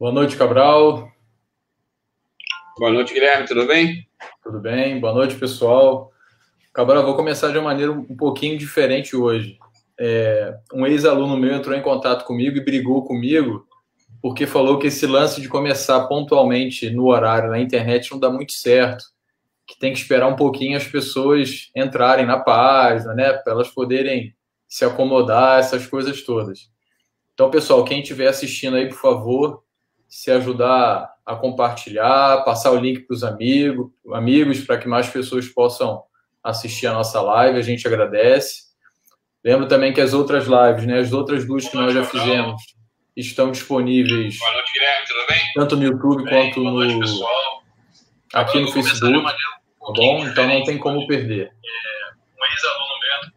Boa noite, Cabral. Boa noite, Guilherme, tudo bem? Tudo bem? Boa noite, pessoal. Cabral, vou começar de uma maneira um pouquinho diferente hoje. Um ex-aluno meu entrou em contato comigo e brigou comigo porque falou que esse lance de começar pontualmente no horário na internet não dá muito certo, que tem que esperar um pouquinho as pessoas entrarem na página, né, para elas poderem se acomodar, essas coisas todas. Então, pessoal, quem estiver assistindo aí, por favor, se ajudar a compartilhar, passar o link para os amigos, para que mais pessoas possam assistir a nossa live, a gente agradece. Lembro também que as outras lives, né, as outras duas que nós já fizemos, estão disponíveis. Boa noite, Guilherme, tudo bem? Tanto no YouTube quanto aqui no Facebook, tá bom? Então não tem como perder. Um ex-aluno meu.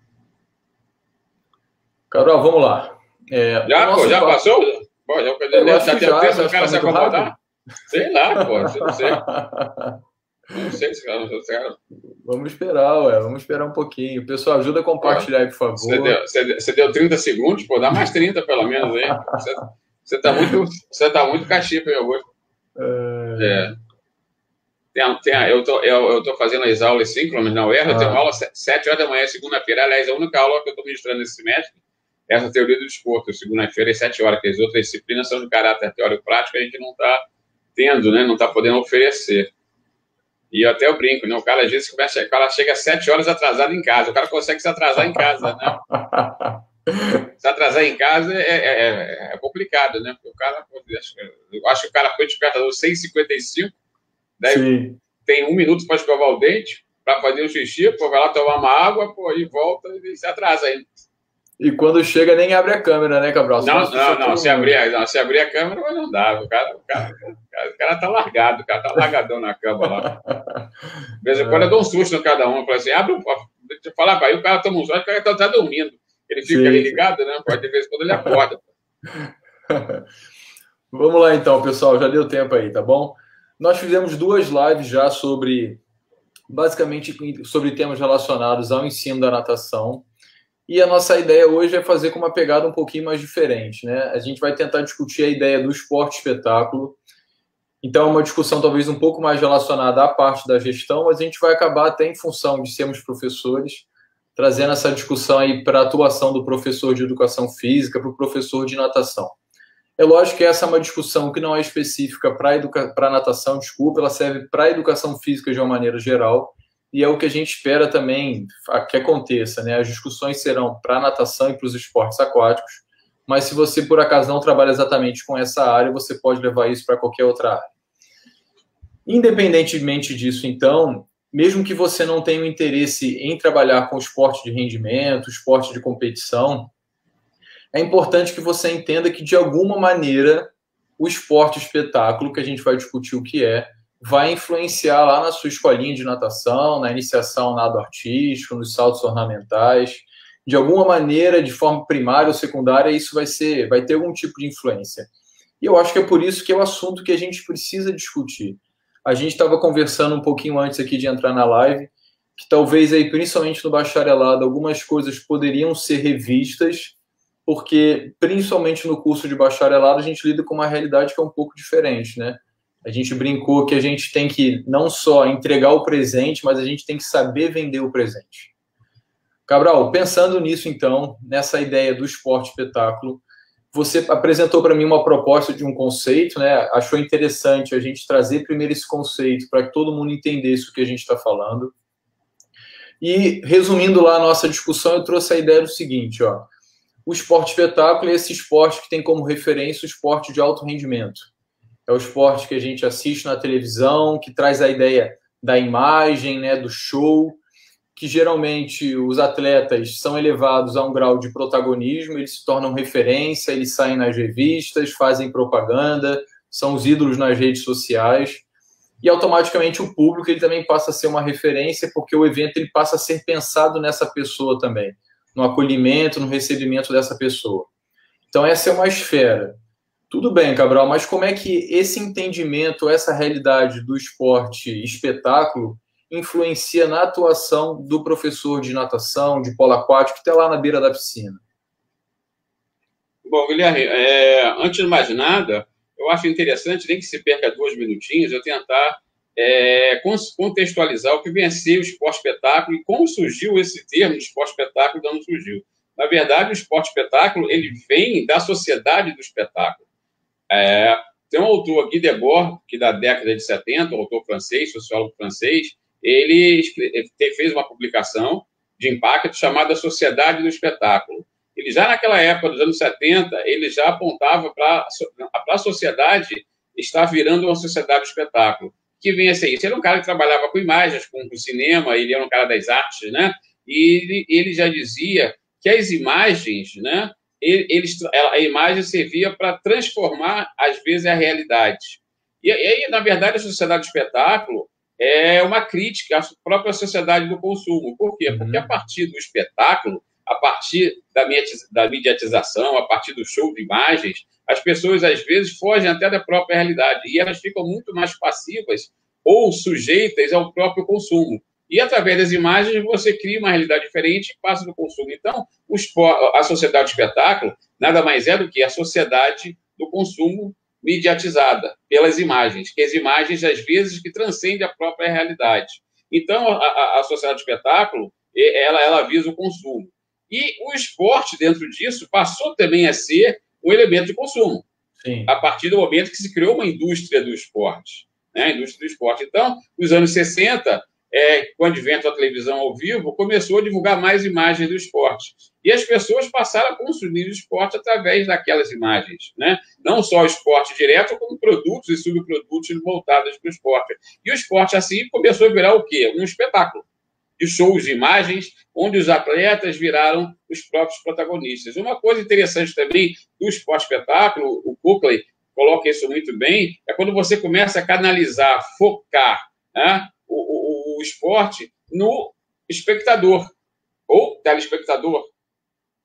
Carol, vamos lá. Já passou? Pô, já tem tempo do cara se acomodar? Sei lá, pô, não sei. Não sei se cara. Vamos esperar um pouquinho. Pessoal, ajuda a compartilhar aí, por favor. Você deu 30 segundos, pô, dá mais 30 pelo menos aí. Você tá muito cachipa aí hoje. Eu tô fazendo as aulas síncronas na UERJ, eu tenho aula às 7 horas da manhã, segunda-feira. Aliás, a única aula que eu estou ministrando nesse semestre é essa teoria do desporto, segunda-feira às 7 horas, que as outras disciplinas são de caráter teórico-prático, a gente não está tendo, né? Não está podendo oferecer. E até eu brinco, né? O cara às vezes o cara chega às 7 horas atrasado em casa, o cara consegue se atrasar em casa, né? Se atrasar em casa é complicado, né? Porque o cara, eu acho que o cara foi despertador 6h55, daí tem 1 minuto para escovar o dente, para fazer o xixi, pô, vai lá tomar uma água, pô, e volta e se atrasa ainda. E quando chega, nem abre a câmera, né, Cabral? Não, se abrir a câmera, mas não dá. O cara tá largado, o cara tá largadão na cama lá. De vez em quando eu dou um susto em cada um, eu falo assim, deixa eu falar, aí o cara toma um susto, o cara tá dormindo. Ele fica ali ligado, né? Pode de vez em quando ele acorda. Vamos lá então, pessoal, já deu tempo aí, tá bom? Nós fizemos 2 lives já basicamente sobre temas relacionados ao ensino da natação. E a nossa ideia hoje é fazer com uma pegada um pouquinho mais diferente, né? A gente vai tentar discutir a ideia do esporte espetáculo. Então, é uma discussão talvez um pouco mais relacionada à parte da gestão, mas a gente vai acabar até em função de sermos professores, trazendo essa discussão aí para a atuação do professor de educação física, para o professor de natação. É lógico que essa é uma discussão que não é específica para a natação, ela serve para a educação física de uma maneira geral, e é o que a gente espera também que aconteça, né? As discussões serão para a natação e para os esportes aquáticos, mas se você, por acaso, não trabalha exatamente com essa área, você pode levar isso para qualquer outra área. Independentemente disso, então, mesmo que você não tenha interesse em trabalhar com esporte de rendimento, esporte de competição, é importante que você entenda que, de alguma maneira, o esporte espetáculo, que a gente vai discutir o que vai influenciar lá na sua escolinha de natação, na iniciação ao nado artístico, nos saltos ornamentais. De alguma maneira, de forma primária ou secundária, isso vai ter algum tipo de influência. E eu acho que é por isso que é o assunto que a gente precisa discutir. A gente estava conversando um pouquinho antes aqui de entrar na live, que talvez aí, principalmente no bacharelado, algumas coisas poderiam ser revistas, porque principalmente no curso de bacharelado a gente lida com uma realidade que é um pouco diferente, né? A gente brincou que a gente tem que não só entregar o presente, mas a gente tem que saber vender o presente. Cabral, pensando nisso então, nessa ideia do esporte espetáculo, você apresentou para mim uma proposta de um conceito, né? Achou interessante a gente trazer primeiro esse conceito para que todo mundo entendesse o que a gente está falando. E, resumindo lá a nossa discussão, eu trouxe a ideia do seguinte, ó. O esporte espetáculo é esse esporte que tem como referência o esporte de alto rendimento. É o esporte que a gente assiste na televisão, que traz a ideia da imagem, né, do show, que geralmente os atletas são elevados a um grau de protagonismo, eles se tornam referência, eles saem nas revistas, fazem propaganda, são os ídolos nas redes sociais, e automaticamente o público ele também passa a ser uma referência, porque o evento ele passa a ser pensado nessa pessoa também, no acolhimento, no recebimento dessa pessoa. Então essa é uma esfera. Tudo bem, Cabral, mas como é que esse entendimento, essa realidade do esporte espetáculo influencia na atuação do professor de natação, de polo aquático, que está lá na beira da piscina? Bom, Guilherme, antes de mais nada, eu acho interessante, nem que se perca 2 minutinhos, eu tentar contextualizar o que vem a ser o esporte-espetáculo e como surgiu esse termo esporte-espetáculo, de onde surgiu. Na verdade, o esporte-espetáculo ele vem da sociedade do espetáculo. Tem um autor, Guy Debord, que da década de 70, um autor francês, sociólogo francês, ele fez uma publicação de impacto chamada Sociedade do Espetáculo. Ele já naquela época, dos anos 70, ele já apontava para a sociedade estar virando uma sociedade do espetáculo. Que vem a ser isso. Ele era um cara que trabalhava com imagens, com cinema, ele era um cara das artes, né? E ele já dizia que as imagens, né? A imagem servia para transformar, às vezes, a realidade. E aí, na verdade, a sociedade do espetáculo é uma crítica à própria sociedade do consumo. Por quê? Porque a partir do espetáculo, a partir da mediatização, a partir do show de imagens, as pessoas, às vezes, fogem até da própria realidade e elas ficam muito mais passivas ou sujeitas ao próprio consumo. E, através das imagens, você cria uma realidade diferente e passa do consumo. Então, a sociedade do espetáculo nada mais é do que a sociedade do consumo mediatizada pelas imagens, que as imagens, às vezes, que transcendem a própria realidade. Então, a sociedade do espetáculo, ela visa o consumo. E o esporte, dentro disso, passou também a ser um elemento de consumo. Sim. A partir do momento que se criou uma indústria do esporte. Né? A indústria do esporte. Então, nos anos 60, com o advento da televisão ao vivo, começou a divulgar mais imagens do esporte. E as pessoas passaram a consumir o esporte através daquelas imagens. Né? Não só o esporte direto, como produtos e subprodutos voltados para o esporte. E o esporte, assim, começou a virar o quê? Um espetáculo de shows de imagens, onde os atletas viraram os próprios protagonistas. Uma coisa interessante também do esporte-espetáculo, o Coakley coloca isso muito bem, é quando você começa a canalizar, focar, né, o esporte no espectador, ou telespectador.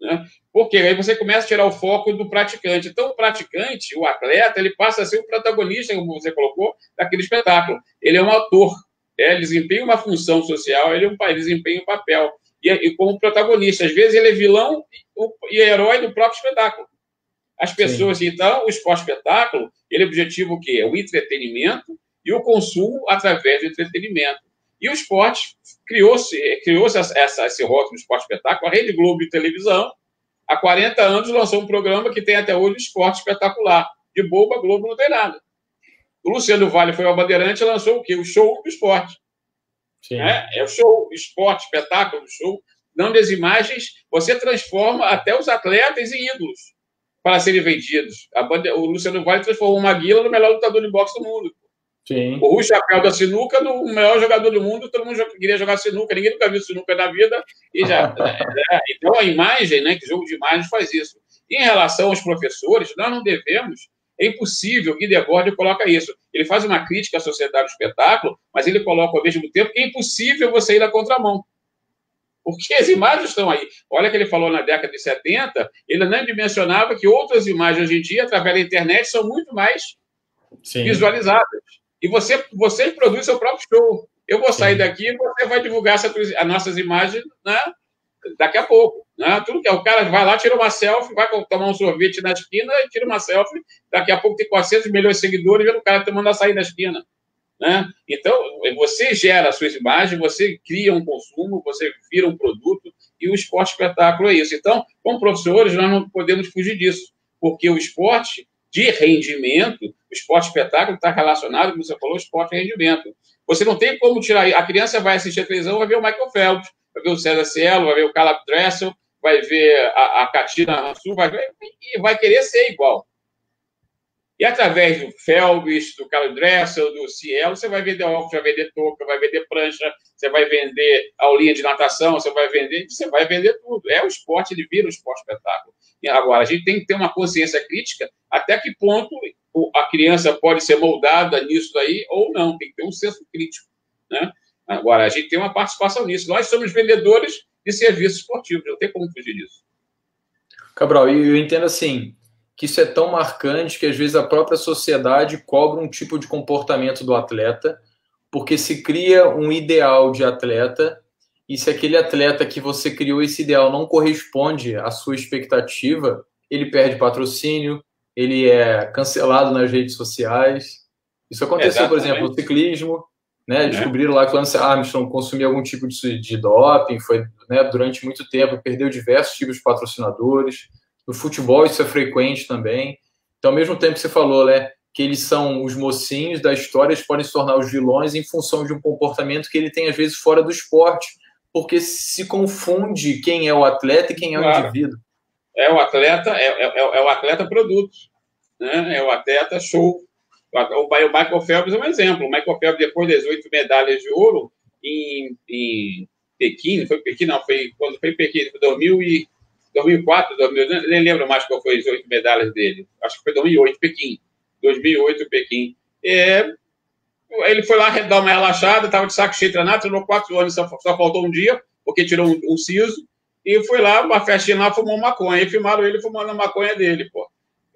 Né? Porque aí você começa a tirar o foco do praticante. Então, o praticante, o atleta, ele passa a ser o protagonista, como você colocou, daquele espetáculo. Ele é um ator. Ele desempenha uma função social, ele desempenha um papel. E como protagonista, às vezes ele é vilão e herói do próprio espetáculo. As pessoas, Sim. Então, o esporte-espetáculo, ele é objetivo o quê? O entretenimento e o consumo através do entretenimento. E o esporte criou-se esse rótulo do esporte-espetáculo. A Rede Globo de televisão, há 40 anos, lançou um programa que tem até hoje o esporte espetacular. De bobo a Globo não tem nada. O Luciano Vale foi ao Bandeirante e lançou o quê? O show do esporte. É o show, esporte, espetáculo, show. Dando as imagens, você transforma até os atletas em ídolos para serem vendidos. O Luciano Vale transformou o Maguila no melhor lutador de boxe do mundo. Sim. O Rui Chapéu da sinuca no melhor jogador do mundo. Todo mundo queria jogar sinuca. Ninguém nunca viu sinuca na vida. E já, então, a imagem, né, que jogo de imagens faz isso. E em relação aos professores, nós não devemos... É impossível, o Guy Debord coloca isso. Ele faz uma crítica à sociedade do espetáculo, mas ele coloca ao mesmo tempo que é impossível você ir na contramão. Porque as imagens estão aí. Olha que ele falou na década de 70, ele não dimensionava que outras imagens hoje em dia, através da internet, são muito mais Sim. visualizadas. E você produz seu próprio show. Eu vou sair daqui e você vai divulgar as nossas imagens, né, daqui a pouco. Né? Tudo que o cara vai lá, tira uma selfie, vai tomar um sorvete na esquina e tira uma selfie. Daqui a pouco tem 400 milhões de seguidores vendo o cara tomando açaí na esquina. Né? Então, você gera as suas imagens, você cria um consumo, você vira um produto e o esporte espetáculo é isso. Então, como professores, nós não podemos fugir disso, porque o esporte de rendimento, o esporte espetáculo está relacionado, como você falou, ao esporte de rendimento. Você não tem como tirar... A criança vai assistir a televisão, vai ver o Michael Phelps, vai ver o César Cielo, vai ver o Caleb Dressel, vai ver a Katina Hansu, e vai querer ser igual. E através do Phelps, do Caleb Dressel, do Cielo, você vai vender óculos, vai vender touca, vai vender prancha, você vai vender aulinha de natação, você vai vender tudo. É o esporte, ele vira o esporte espetáculo. E agora, a gente tem que ter uma consciência crítica até que ponto a criança pode ser moldada nisso daí ou não. Tem que ter um senso crítico. Né? Agora, a gente tem uma participação nisso. Nós somos vendedores de serviços esportivos, não tem como fugir disso. Cabral, eu entendo assim, que isso é tão marcante que às vezes a própria sociedade cobra um tipo de comportamento do atleta, porque se cria um ideal de atleta, e se aquele atleta que você criou esse ideal não corresponde à sua expectativa, ele perde patrocínio, ele é cancelado nas redes sociais. Isso aconteceu, por exemplo, no ciclismo, né? Descobriram lá que o Lance Armstrong consumia algum tipo de doping, foi, né, durante muito tempo, perdeu diversos tipos de patrocinadores. No futebol isso é frequente também. Então, ao mesmo tempo que você falou, né, que eles são os mocinhos da história, eles podem se tornar os vilões em função de um comportamento que ele tem, às vezes, fora do esporte, porque se confunde quem é o atleta e quem é o indivíduo. É o atleta, é o atleta produto, né? É o atleta show. O Michael Phelps é um exemplo. O Michael Phelps, depois das 8 medalhas de ouro em Pequim, foi Pequim, não, foi quando foi Pequim, foi 2004, 2000, nem lembro mais qual foi as 8 medalhas dele. Acho que foi 2008, Pequim. 2008, Pequim. Ele foi lá dar uma relaxada, estava de saco cheio treinado, treinou 4 anos, só faltou um dia, porque tirou um siso, e foi lá, uma festinha lá, fumou maconha, e filmaram ele fumando a maconha dele, pô.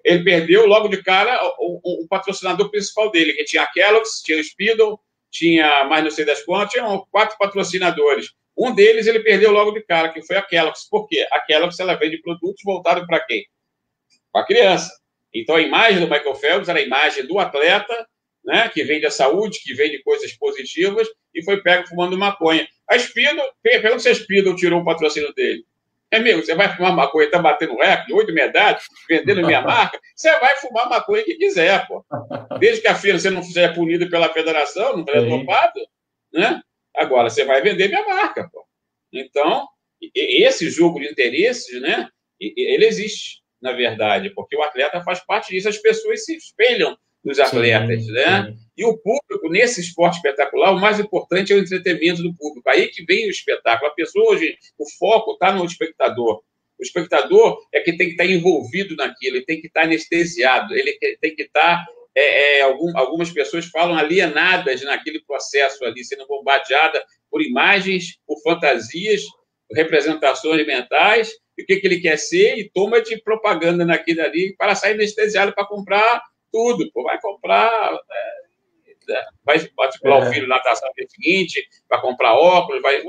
Ele perdeu logo de cara o patrocinador principal dele, que tinha a Kellogg's, tinha o Speedo, tinha mais não sei das quantas, tinha 4 patrocinadores. Um deles ele perdeu logo de cara, que foi a Kellogg's. Por quê? A Kellogg's, ela vende produtos voltados para quem? Para a criança. Então, a imagem do Michael Phelps era a imagem do atleta, né, que vende a saúde, que vende coisas positivas, e foi pego fumando maconha. A Speedo, pergunta se a Speedo tirou o patrocínio dele. Amigo, você vai fumar maconha, tá batendo recorde, 8 medalhas, vendendo minha marca, você vai fumar maconha que quiser, pô. Desde que a firma você não seja punido pela federação, não seja dopado, né? Agora, você vai vender minha marca, pô. Então, esse jogo de interesses, né, ele existe, na verdade, porque o atleta faz parte disso, as pessoas se espelham nos atletas, né? Sim. E o público, nesse esporte espetacular, o mais importante é o entretenimento do público. Aí que vem o espetáculo. A pessoa hoje, o foco está no espectador. O espectador é que tem que estar envolvido naquilo, ele tem que estar anestesiado, ele tem que estar... algumas pessoas falam alienadas naquele processo ali, sendo bombardeada por imagens, por fantasias, por representações mentais, e o que ele quer ser, e toma de propaganda naquilo ali para sair anestesiado para comprar tudo. Pô, vai comprar, vai matricular o filho na natação no dia seguinte, vai comprar óculos, vai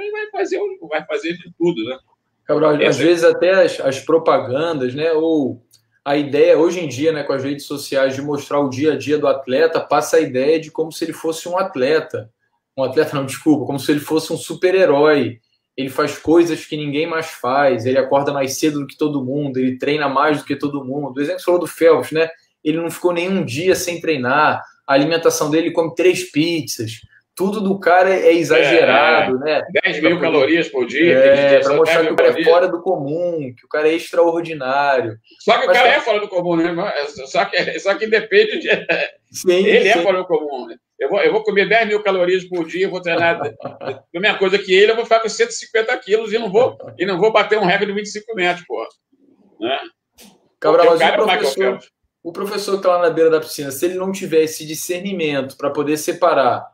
fazer de tudo, né? Cabral, às vezes até as propagandas, né, ou a ideia, hoje em dia, né, com as redes sociais, de mostrar o dia a dia do atleta, passa a ideia de como se ele fosse um atleta. Um atleta, não, desculpa, como se ele fosse um super-herói. Ele faz coisas que ninguém mais faz, ele acorda mais cedo do que todo mundo, ele treina mais do que todo mundo. O exemplo que você falou do Phelps, né? Ele não ficou nenhum dia sem treinar, a alimentação dele come 3 pizzas, tudo do cara é exagerado, né? 10 mil calorias por dia. Para mostrar que o cara é fora do comum, que o cara é extraordinário. Só que o cara é fora do comum, né? Só que depende de... Sim, ele é fora do comum, né? Eu vou comer 10 mil calorias por dia, eu vou treinar a mesma coisa que ele, eu vou ficar com 150 quilos e não vou bater um recorde de 25 metros, porra. Né? Cabral, mas o professor que está lá na beira da piscina, se ele não tiver esse discernimento para poder separar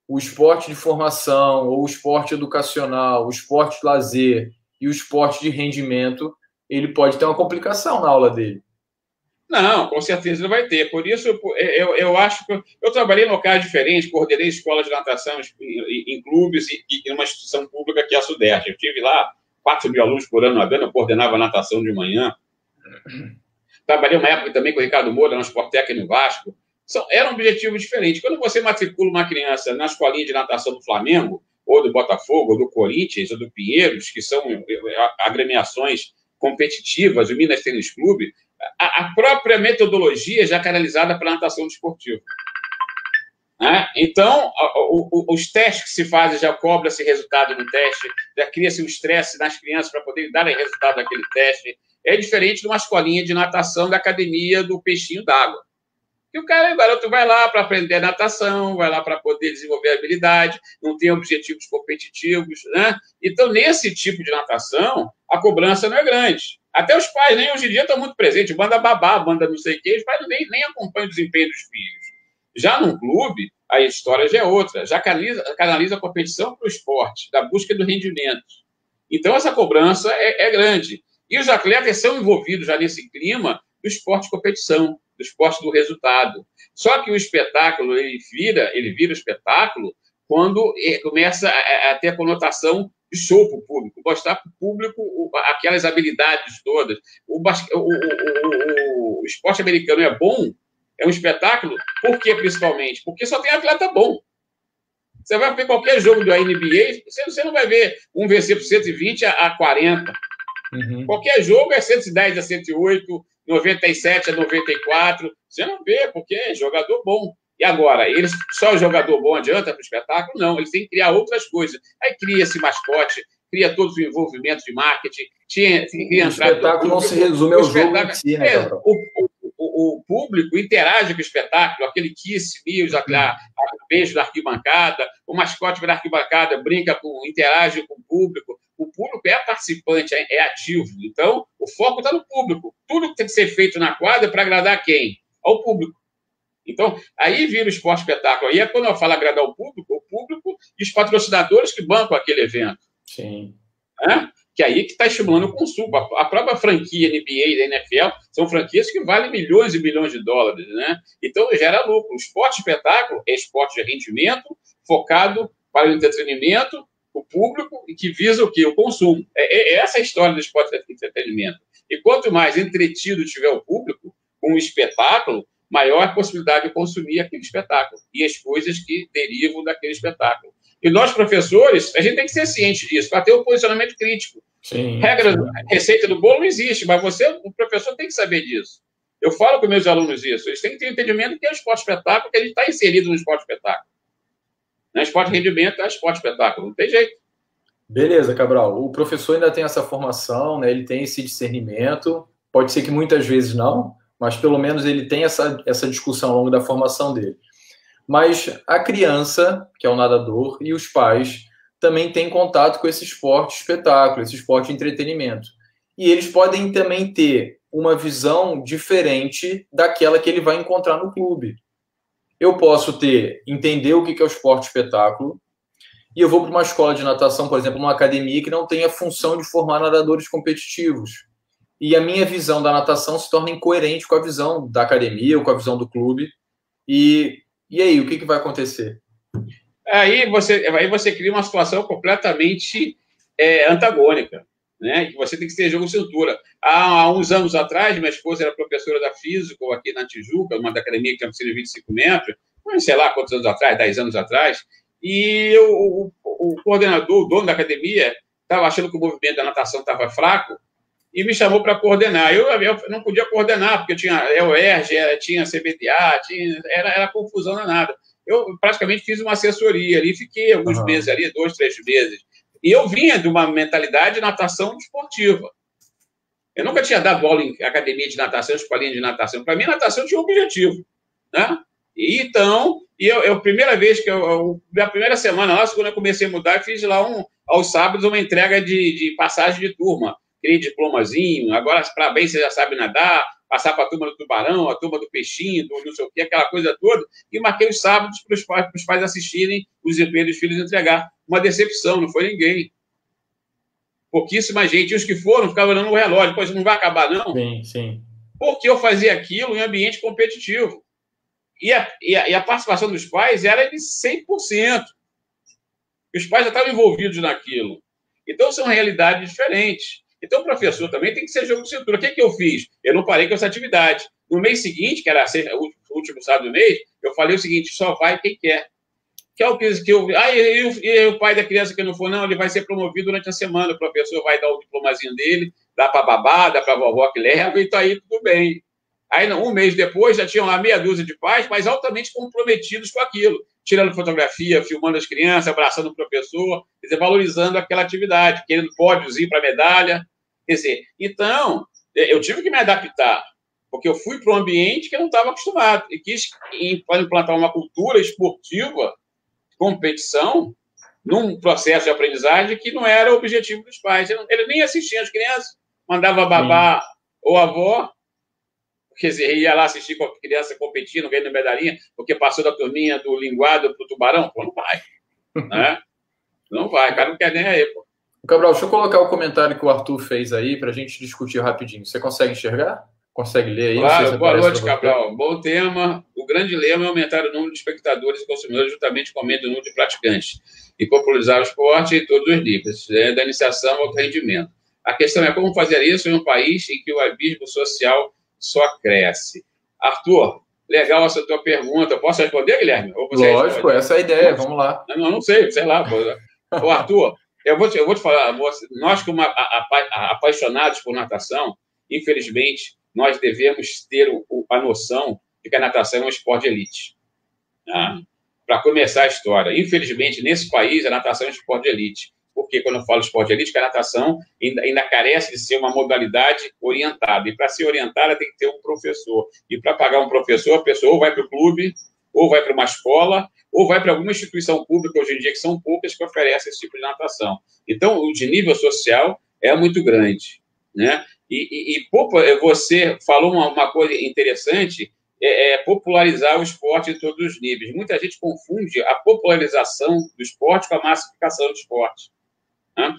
o esporte de formação, ou o esporte educacional, o esporte de lazer e o esporte de rendimento, ele pode ter uma complicação na aula dele. Não, com certeza ele vai ter. Por isso, eu acho que... Eu trabalhei em locais diferentes, coordenei escolas de natação em clubes e em uma instituição pública que é a Sudeste. Eu tive lá 4 mil alunos por ano nadando, eu coordenava natação de manhã. Trabalhei uma época também com o Ricardo Moura, no Sportec no Vasco. Era um objetivo diferente. Quando você matricula uma criança na escolinha de natação do Flamengo, ou do Botafogo, ou do Corinthians, ou do Pinheiros, que são agremiações competitivas, o Minas Tênis Clube, a própria metodologia já é canalizada para a natação desportiva. Né? Então, os testes que se fazem já cobra-se resultado no teste, já cria-se um estresse nas crianças para poderem dar resultado daquele teste. É diferente de uma escolinha de natação da academia do Peixinho d'Água. E o garoto vai lá para aprender natação, vai lá para poder desenvolver habilidade, não tem objetivos competitivos, né? Então, nesse tipo de natação, a cobrança não é grande. Até os pais, nem hoje em dia, estão muito presentes. Banda babá, banda não sei o quê, os pais nem acompanham o desempenho dos filhos. Já num clube, a história já é outra. Já canaliza a competição para o esporte, da busca do rendimento. Então, essa cobrança é grande. E os atletas são envolvidos já nesse clima do esporte de competição, do esporte do resultado. Só que o espetáculo, ele vira espetáculo quando começa a ter a conotação de show para o público, mostrar para o público aquelas habilidades todas. O esporte americano é bom, é um espetáculo, por quê, principalmente? Porque só tem atleta bom. Você vai ver qualquer jogo da NBA, você não vai ver um vencer por 120 a 40. Uhum. Qualquer jogo é 110 a 108, 97 a 94. Você não vê, porque é jogador bom. E agora, só o jogador bom adianta para o espetáculo? Não, eles têm que criar outras coisas. Aí cria esse mascote, cria todos os envolvimentos de marketing. O espetáculo não se resume ao jogo em si, né, Gabriel? O público interage com o espetáculo, aquele kiss, beijo da arquibancada, o mascote da arquibancada interage com o público. O público é participante, é ativo. Então, o foco está no público. Tudo que tem que ser feito na quadra para agradar quem? Ao público. Então, aí vira o esporte espetáculo. Aí é quando eu falo agradar o público e os patrocinadores que bancam aquele evento. Sim. Que aí que está estimulando o consumo. A própria franquia NBA e da NFL são franquias que valem milhões e milhões de dólares, né? Então, gera lucro. O esporte espetáculo é esporte de rendimento, focado para o entretenimento, o público, e que visa o quê? O consumo. Essa é a história do esporte de entretenimento. E quanto mais entretido tiver o público com o espetáculo, maior a possibilidade de consumir aquele espetáculo e as coisas que derivam daquele espetáculo. E nós, professores, a gente tem que ser ciente disso, para ter um posicionamento crítico. Sim, receita do bolo não existe, mas o professor, tem que saber disso. Eu falo com meus alunos isso. Eles têm que ter entendimento que é o esporte espetáculo, que a gente está inserido no esporte espetáculo. Não é esporte rendimento, é esporte espetáculo. Não tem jeito. Beleza, Cabral. O professor ainda tem essa formação, né? Ele tem esse discernimento. Pode ser que muitas vezes não, mas pelo menos ele tem essa discussão ao longo da formação dele. Mas a criança, que é o nadador, e os pais também têm contato com esse esporte espetáculo, esse esporte de entretenimento. E eles podem também ter uma visão diferente daquela que ele vai encontrar no clube. Eu posso entender o que é o esporte espetáculo, e eu vou para uma escola de natação, por exemplo, numa academia que não tem a função de formar nadadores competitivos. E a minha visão da natação se torna incoerente com a visão da academia ou com a visão do clube. E aí, o que vai acontecer? Aí você cria uma situação completamente antagônica, né? Que você tem que ter jogo de cintura. Há uns anos atrás, minha esposa era professora da Físico aqui na Tijuca, uma da academia que tinha piscina de 25 metros, sei lá quantos anos atrás, 10 anos atrás, e o coordenador, o dono da academia, estava achando que o movimento da natação estava fraco, e me chamou para coordenar. Eu não podia coordenar, porque tinha UERJ, tinha CBDA, era confusão danada. Eu praticamente fiz uma assessoria ali, fiquei alguns meses ali, 2, 3 meses. E eu vinha de uma mentalidade de natação esportiva. Eu nunca tinha dado aula em academia de natação, escolinha de natação. Para mim, a natação tinha um objetivo, né? E então, a primeira vez na primeira semana lá, quando eu comecei a mudar, eu fiz lá aos sábados uma entrega de passagem de turma. Aquele diplomazinho, agora para bem você já sabe nadar, passar para a turma do tubarão, a turma do peixinho, do não sei o quê, aquela coisa toda, e marquei os sábados para os pais assistirem o desempenho dos filhos entregar. Uma decepção, não foi ninguém. Pouquíssima gente, e os que foram ficavam olhando no relógio, pois não vai acabar não? Sim, sim. Porque eu fazia aquilo em ambiente competitivo. E a participação dos pais era de 100%. Os pais já estavam envolvidos naquilo. Então, são realidades diferentes. Então, o professor também tem que ser jogo de cintura. O que eu fiz? Eu não parei com essa atividade. No mês seguinte, que era o último sábado do mês, eu falei o seguinte, só vai quem quer. Que é o que eu... e o pai da criança que não for, não, ele vai ser promovido durante a semana. O professor vai dar o diplomazinho dele, dá para a babá, dá para a vovó que leva, e tá aí tudo bem. Aí, um mês depois, já tinham lá meia dúzia de pais, mas altamente comprometidos com aquilo. Tirando fotografia, filmando as crianças, abraçando o professor, quer dizer, valorizando aquela atividade, querendo pódios, ir para a medalha. Quer dizer, então, eu tive que me adaptar, porque eu fui para um ambiente que eu não estava acostumado e quis implantar uma cultura esportiva, competição, num processo de aprendizagem que não era o objetivo dos pais. Ele nem assistia as crianças, mandava babá ou avó, quer dizer, ia lá assistir com a criança competindo, ganhando medalhinha, porque passou da turminha do linguado para o tubarão. Pô, não vai. Né? Não vai, o cara não quer nem aí, pô. Cabral, deixa eu colocar o comentário que o Arthur fez aí para a gente discutir rapidinho. Você consegue enxergar? Consegue ler aí? Claro, boa noite, Cabral. Bom tema. O grande lema é aumentar o número de espectadores e consumidores juntamente com o aumento do número de praticantes e popularizar o esporte em todos os níveis, da iniciação ao rendimento. A questão é como fazer isso em um país em que o abismo social só cresce. Arthur, legal essa tua pergunta. Posso responder, Guilherme? Ou você Lógico, responde? Essa é a ideia. Vamos lá. Não sei lá. Ô, Arthur, eu vou te falar. Nós, como apaixonados por natação, infelizmente, nós devemos ter a noção de que a natação é um esporte de elite. Tá? Para começar a história, infelizmente, nesse país, a natação é um esporte de elite. Porque quando eu falo esporte de elite, que a natação ainda carece de ser uma modalidade orientada. E para ser orientada, tem que ter um professor. E para pagar um professor, a pessoa ou vai para o clube, ou vai para uma escola, ou vai para alguma instituição pública, hoje em dia, que são poucas, que oferecem esse tipo de natação. Então, o de nível social é muito grande. Né? Você falou uma coisa interessante, popularizar o esporte em todos os níveis. Muita gente confunde a popularização do esporte com a massificação do esporte. Né?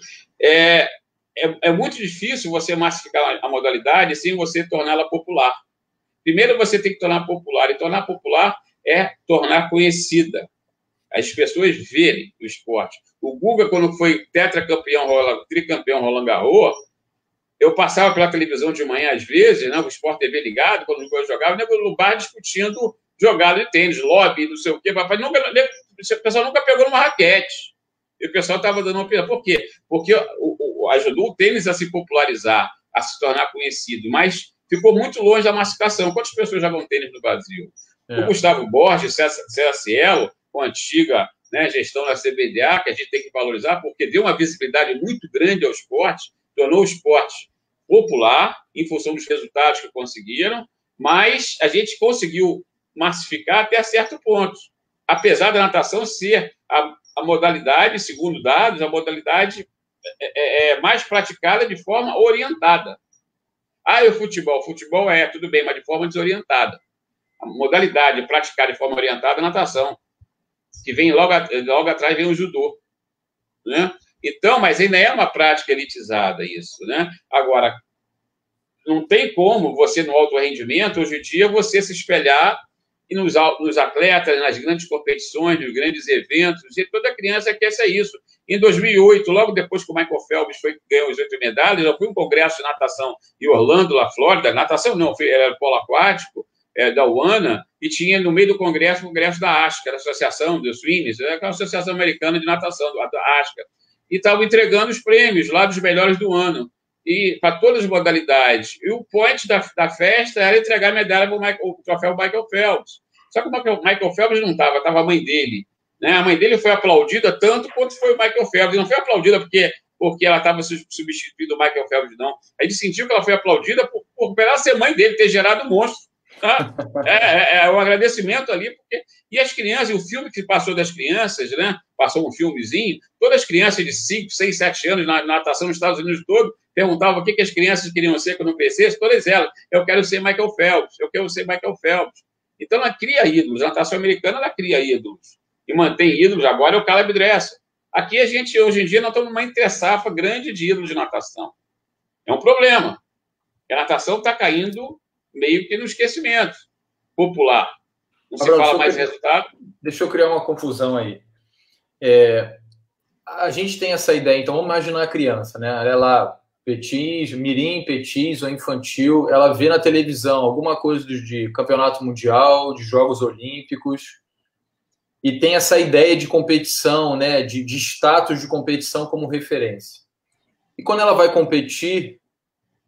É muito difícil você massificar a modalidade sem você torná-la popular. Primeiro você tem que tornar popular, e tornar popular é tornar conhecida. As pessoas verem o esporte. O Guga, quando foi tricampeão Roland Garros, eu passava pela televisão de manhã, às vezes, né, o Sport TV ligado, quando eu jogava, no bar discutindo jogada de tênis, lobby, não sei o quê. O pessoal nunca pegou numa raquete. E o pessoal estava dando uma opinião. Por quê? Porque ajudou o tênis a se popularizar, a se tornar conhecido, mas ficou muito longe da massificação. Quantas pessoas jogam tênis no Brasil? O Gustavo Borges, César Cielo, com a antiga, né, gestão da CBDA, que a gente tem que valorizar, porque deu uma visibilidade muito grande ao esporte, tornou o esporte popular em função dos resultados que conseguiram, mas a gente conseguiu massificar até certo ponto. Apesar da natação ser a modalidade, segundo dados, a modalidade mais praticada de forma orientada. E o futebol? O futebol tudo bem, mas de forma desorientada. A modalidade praticada de forma orientada é a natação, que vem logo atrás vem o judô, né? Então, mas ainda é uma prática elitizada isso, né? Agora, não tem como você, no alto rendimento, hoje em dia, você se espelhar nos atletas, nas grandes competições, nos grandes eventos, e toda criança quer ser isso. Em 2008, logo depois que o Michael Phelps ganhou as 8 medalhas, eu fui a um congresso de natação em Orlando, na Flórida. Natação não, era polo aquático, da UANA, e tinha no meio do congresso o congresso da ASCA, da Associação dos Swimmers, a Associação Americana de Natação, da ASCA. E estavam entregando os prêmios lá dos melhores do ano, e para todas as modalidades. E o point da festa era entregar a medalha para o troféu Michael Phelps. Só que o Michael Phelps não estava a mãe dele. Né? A mãe dele foi aplaudida tanto quanto foi o Michael Phelps. Não foi aplaudida porque ela estava substituindo o Michael Phelps, não. A gente sentiu que ela foi aplaudida por ela ser mãe dele, ter gerado um monstro. Tá? Um agradecimento ali. E as crianças, o filme que passou das crianças, né? Passou um filmezinho, todas as crianças de 5, 6, 7 anos na natação nos Estados Unidos todo, perguntavam o que as crianças queriam ser quando crescessem, todas elas, eu quero ser Michael Phelps, eu quero ser Michael Phelps. Então, ela cria ídolos, a natação americana, ela cria ídolos, e mantém ídolos, agora é o Caleb Dressel. Aqui, hoje em dia, nós estamos numa entre-safra grande de ídolos de natação. É um problema. A natação está caindo meio que no esquecimento popular. Não se fala mais resultado. Deixa eu criar uma confusão aí. A gente tem essa ideia, então vamos imaginar a criança, né? Ela petis, mirim, petis ou infantil, ela vê na televisão alguma coisa de campeonato mundial, de Jogos Olímpicos, e tem essa ideia de competição, né? De status de competição como referência. E quando ela vai competir,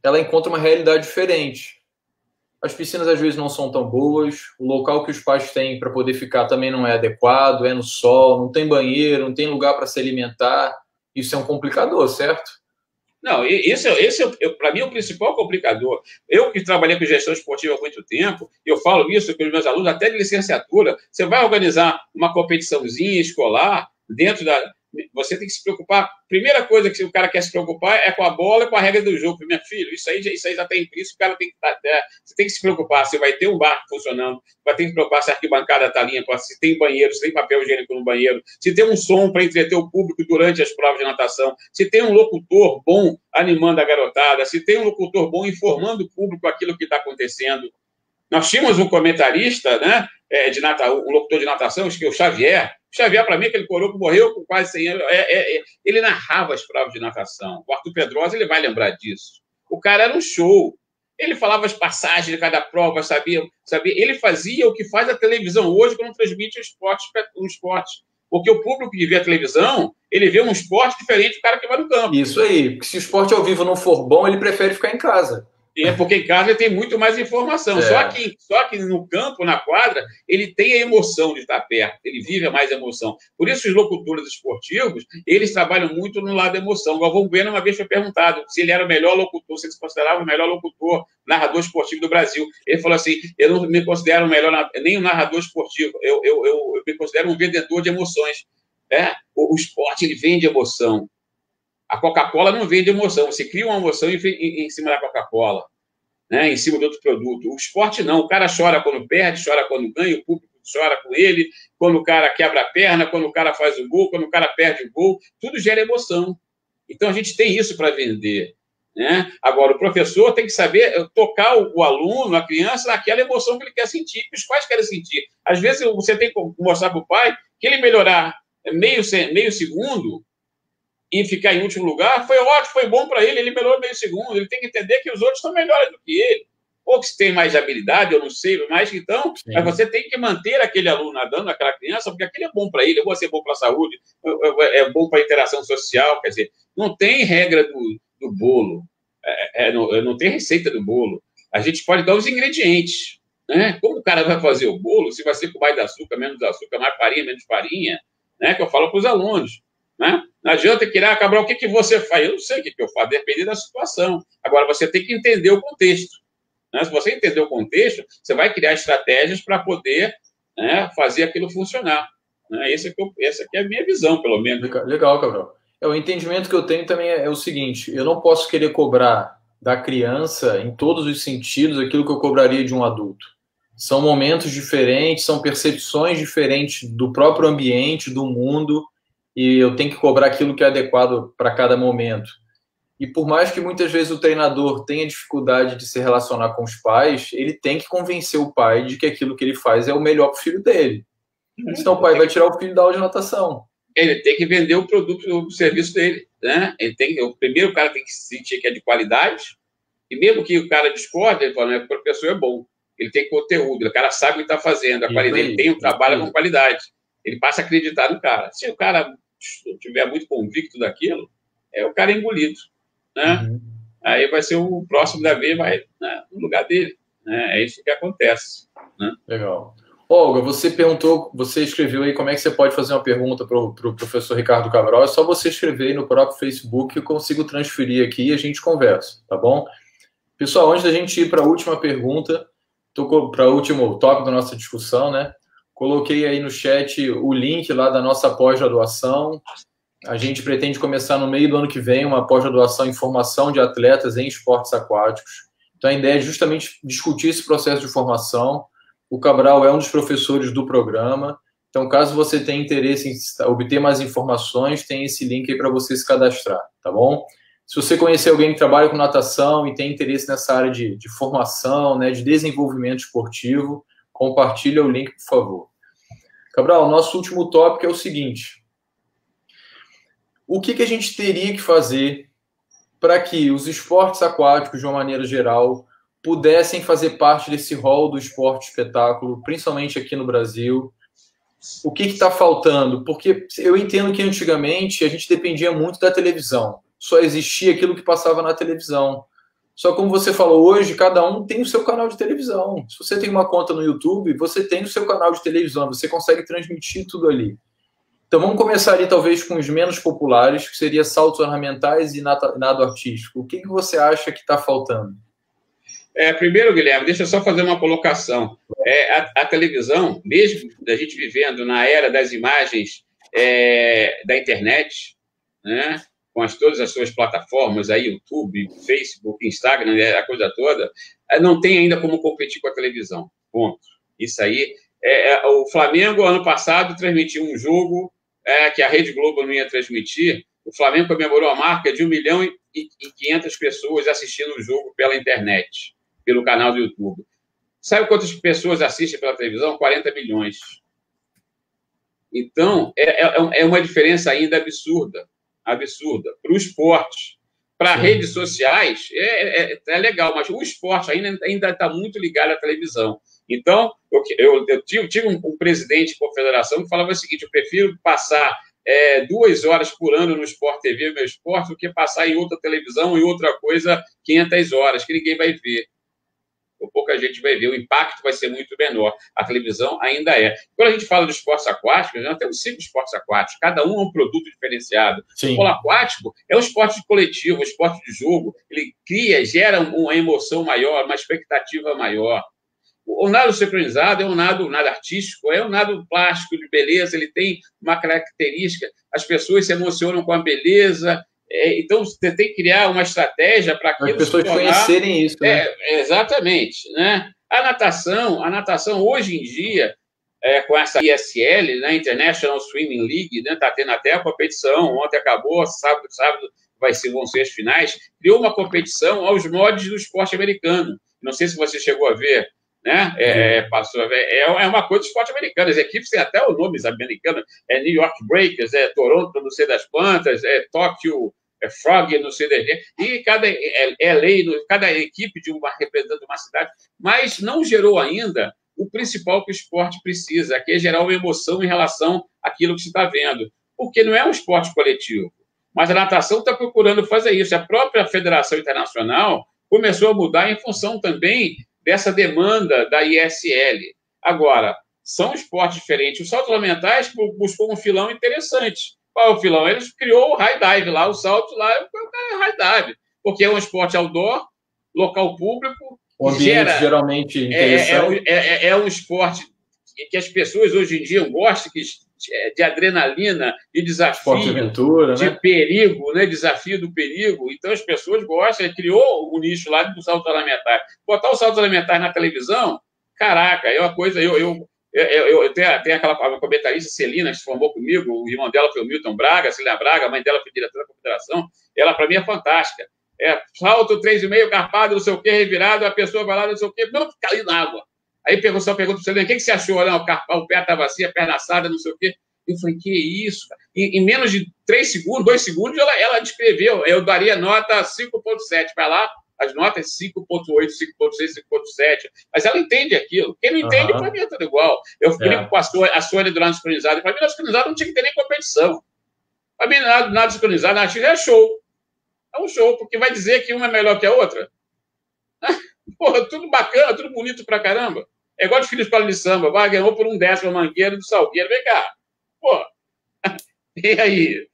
ela encontra uma realidade diferente. As piscinas às vezes não são tão boas, o local que os pais têm para poder ficar também não é adequado, é no sol, não tem banheiro, não tem lugar para se alimentar. Isso é um complicador, certo? Não, esse para mim, é o principal complicador. Eu que trabalhei com gestão esportiva há muito tempo, eu falo isso com os meus alunos, até de licenciatura. Você vai organizar uma competiçãozinha escolar dentro da... Você tem que se preocupar. Primeira coisa que o cara quer se preocupar é com a bola e com a regra do jogo. Minha filha, isso aí já tem isso. O cara tem que você tem que se preocupar se vai ter um bar funcionando, vai ter que se preocupar se a arquibancada está limpa, se tem banheiro, se tem papel higiênico no banheiro, se tem um som para entreter o público durante as provas de natação, se tem um locutor bom animando a garotada, se tem um locutor bom informando o público aquilo que está acontecendo. Nós tínhamos um comentarista, né, um locutor de natação, que é o Xavier. O Xavier, para mim, aquele coroa que morreu com quase 100 anos, ele narrava as provas de natação. O Arthur Pedrosa, ele vai lembrar disso. O cara era um show. Ele falava as passagens de cada prova, sabia. Ele fazia o que faz a televisão hoje quando transmite o esporte. Porque o público que vê a televisão, ele vê um esporte diferente do cara que vai no campo. Isso aí. Porque se o esporte ao vivo não for bom, ele prefere ficar em casa. É porque em casa ele tem muito mais informação. Só que no campo, na quadra, ele tem a emoção de estar perto. Ele vive a mais emoção. Por isso, os locutores esportivos, eles trabalham muito no lado da emoção. O Galvão Bueno, uma vez foi perguntado se ele era o melhor locutor, se ele se considerava o melhor locutor, narrador esportivo do Brasil. Ele falou assim, eu não me considero nem um narrador esportivo, eu me considero um vendedor de emoções. O esporte, ele vende emoção. A Coca-Cola não vende emoção. Você cria uma emoção em cima da Coca-Cola, né? Em cima de outro produto. O esporte não. O cara chora quando perde, chora quando ganha, o público chora com ele, quando o cara quebra a perna, quando o cara faz o gol, quando o cara perde o gol. Tudo gera emoção. Então, a gente tem isso para vender, né? Agora, o professor tem que saber tocar o aluno, a criança, naquela emoção que ele quer sentir, que os pais querem sentir. Às vezes, você tem que mostrar para o pai que ele melhorar meio segundo e ficar em último lugar, foi ótimo, foi bom para ele melhorou meio segundo, ele tem que entender que os outros estão melhores do que ele, ou que se tem mais habilidade, eu não sei, mais então, mas você tem que manter aquele aluno nadando, aquela criança, porque aquele é bom para ele, eu vou ser bom para a saúde, é bom para a interação social, quer dizer, não tem regra do bolo, não tem receita do bolo, a gente pode dar os ingredientes, né? Como o cara vai fazer o bolo, se vai ser com mais açúcar, menos açúcar, mais farinha, menos farinha, né? Que eu falo para os alunos, né? Não adianta querer, Cabral, o que você faz? Eu não sei o que eu faço, depende da situação. Agora, você tem que entender o contexto, né? Se você entender o contexto, você vai criar estratégias para poder, né, fazer aquilo funcionar, né? Essa aqui é a minha visão, pelo menos. Legal, Cabral. O entendimento que eu tenho também é o seguinte, eu não posso querer cobrar da criança, em todos os sentidos, aquilo que eu cobraria de um adulto. São momentos diferentes, são percepções diferentes do próprio ambiente, do mundo, e eu tenho que cobrar aquilo que é adequado para cada momento. E por mais que muitas vezes o treinador tenha dificuldade de se relacionar com os pais, ele tem que convencer o pai de que aquilo que ele faz é o melhor para o filho dele. Senão o pai vai tirar o filho da aula de natação. Ele tem que vender o produto, o serviço dele, né? Primeiro o cara tem que sentir que é de qualidade, e mesmo que o cara discorde, ele fala, o professor é bom, ele tem conteúdo, o cara sabe o que está fazendo, a qualidade, ele tem um trabalho com qualidade, ele passa a acreditar no cara. Se o cara estiver muito convicto daquilo, o cara é engolido, né? Uhum. Aí vai ser o próximo da vez, vai, né, no lugar dele, né? É isso que acontece, né? Legal. Olga, você escreveu aí como é que você pode fazer uma pergunta para o professor Ricardo Cabral. É só você escrever aí no próprio Facebook que eu consigo transferir aqui e a gente conversa, tá bom? Pessoal, antes da gente ir para a última pergunta, para o último tópico da nossa discussão, né? Coloquei aí no chat o link lá da nossa pós-graduação. A gente pretende começar no meio do ano que vem uma pós-graduação em formação de atletas em esportes aquáticos. Então, a ideia é justamente discutir esse processo de formação. O Cabral é um dos professores do programa. Então, caso você tenha interesse em obter mais informações, tem esse link aí para você se cadastrar, tá bom? Se você conhecer alguém que trabalha com natação e tem interesse nessa área de formação, né, de desenvolvimento esportivo, compartilha o link, por favor. Cabral, nosso último tópico é o seguinte. O que a gente teria que fazer para que os esportes aquáticos, de uma maneira geral, pudessem fazer parte desse rol do esporte espetáculo, principalmente aqui no Brasil? O que está faltando? Porque eu entendo que antigamente a gente dependia muito da televisão. Só existia aquilo que passava na televisão. Só como você falou, hoje cada um tem o seu canal de televisão. Se você tem uma conta no YouTube, você tem o seu canal de televisão, você consegue transmitir tudo ali. Então vamos começar ali talvez com os menos populares, que seria saltos ornamentais e nado artístico. O que você acha que está faltando? Primeiro, Guilherme, deixa eu só fazer uma colocação. A televisão, mesmo da gente vivendo na era das imagens da internet, né, com todas as suas plataformas, aí, YouTube, Facebook, Instagram, a coisa toda, não tem ainda como competir com a televisão. Ponto. Isso aí. O Flamengo, ano passado, transmitiu um jogo que a Rede Globo não ia transmitir. O Flamengo comemorou a marca de 1.500.000 pessoas assistindo o jogo pela internet, pelo canal do YouTube. Sabe quantas pessoas assistem pela televisão? 40 milhões. Então, é uma diferença ainda absurda para o esporte. para redes sociais é legal, mas o esporte ainda está muito ligado à televisão. Então, eu tive um presidente de confederação que falava o seguinte: eu prefiro passar 2 horas por ano no Sport TV, meu esporte, do que passar em outra televisão e outra coisa 500 horas, que ninguém vai ver. Ou pouca gente vai ver, o impacto vai ser muito menor. A televisão ainda é. Quando a gente fala de esportes aquáticos, nós temos 5 esportes aquáticos, cada um é um produto diferenciado. Sim. O polo aquático é um esporte coletivo, um esporte de jogo, ele gera uma emoção maior, uma expectativa maior. O nado sincronizado é um nado artístico, é um nado plástico, de beleza, ele tem uma característica, as pessoas se emocionam com a beleza. Então, você tem que criar uma estratégia para aquilo. As pessoas conhecerem isso, né? Exatamente, né? A natação hoje em dia, com essa ISL, né, International Swimming League, né, tá tendo até a competição, ontem acabou, sábado vão ser as finais, criou uma competição aos moldes do esporte americano. Não sei se você chegou a ver, né? Passou a ver. É uma coisa do esporte americano. As equipes têm até os nomes americanos. New York Breakers, Toronto, não sei das quantas, Tóquio, Frog, não sei das quê. E cada equipe representa uma cidade. Mas não gerou ainda o principal que o esporte precisa, que é gerar uma emoção em relação àquilo que se está vendo. Porque não é um esporte coletivo. Mas a natação está procurando fazer isso. A própria Federação Internacional começou a mudar em função também dessa demanda da ISL. Agora, são esportes diferentes. Os saltos ornamentais buscou um filão interessante. Qual é o filão? Eles criou o high dive lá, o salto lá é o high dive, porque é um esporte outdoor, local público. O ambiente geralmente interessante. É um esporte que as pessoas hoje em dia gostam, de adrenalina e desafio, de aventura, de perigo, né? Desafio do perigo. Então as pessoas gostam, criou o nicho lá do salto ornamentar. Botar o salto ornamentar na televisão, caraca, é uma coisa. Eu tenho aquela comentarista, Celina, que se formou comigo, o irmão dela foi o Milton Braga, Celina Braga, a mãe dela foi diretora da confederação. Ela, para mim, é fantástica. Salto 3,5, carpado, não sei o quê, revirado, a pessoa vai lá, não sei o quê, não, caiu na água. Aí só pergunta para você, o que você achou? Não, o pé estava assim, a perna assada, não sei o quê. Eu falei, que isso? Em menos de 3 segundos, 2 segundos, ela descreveu. Eu daria nota 5,7. Vai lá, as notas 5,8, 5,6, 5,7. Mas ela entende aquilo. Quem não entende, para mim é tudo igual. Eu brinco com a Sônia do nado sincronizado. Para mim, nado sincronizado não tinha que ter nem competição. Para mim, nado sincronizado, é show. É um show, porque vai dizer que uma é melhor que a outra. Porra, tudo bacana, tudo bonito pra caramba. É igual de Filhos para de Samba. Ganhou por 1/10 a Mangueira do Salgueiro. Vem cá. Pô. E aí?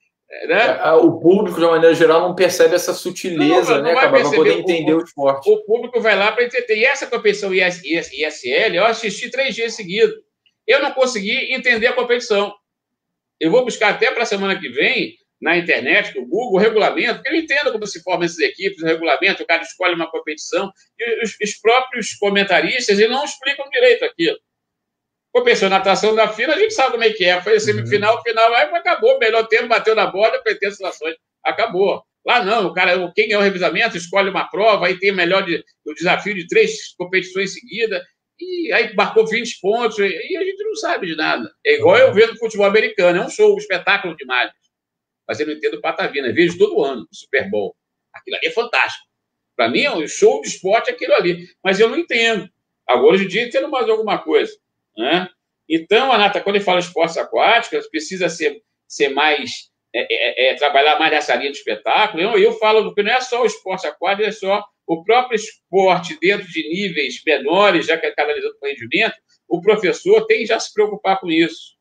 Né? O público, de uma maneira geral, não percebe essa sutileza, né, para poder entender o esporte. O público vai lá para entender. E essa competição ISL, eu assisti 3 dias seguidos. Eu não consegui entender a competição. Eu vou buscar até para a semana que vem, na internet, no Google, o regulamento, porque eu entendo como se formam essas equipes, o regulamento, o cara escolhe uma competição, e os próprios comentaristas eles não explicam direito aquilo. Competição de natação da FINA, a gente sabe como é que é. Foi a semifinal, final, aí acabou, o melhor tempo, bateu na bola, pretende ações, acabou. Lá não, o cara, quem ganhou o revezamento, escolhe uma prova, aí tem o desafio de 3 competições seguidas, e aí marcou 20 pontos, e a gente não sabe de nada. É igual eu vendo futebol americano, é um show, um espetáculo de imagens. Mas eu não entendo patavina, vejo todo ano o Super Bowl. Aquilo ali é fantástico. Para mim, é um show de esporte aquilo ali. Mas eu não entendo. Agora, hoje em dia, entendo mais alguma coisa. Né? Então, quando ele fala esportes aquáticos, precisa ser mais... trabalhar mais nessa linha de espetáculo. Eu falo que não é só o esporte aquático, é só o próprio esporte dentro de níveis menores, já que é canalizado para o rendimento, o professor tem que já se preocupar com isso.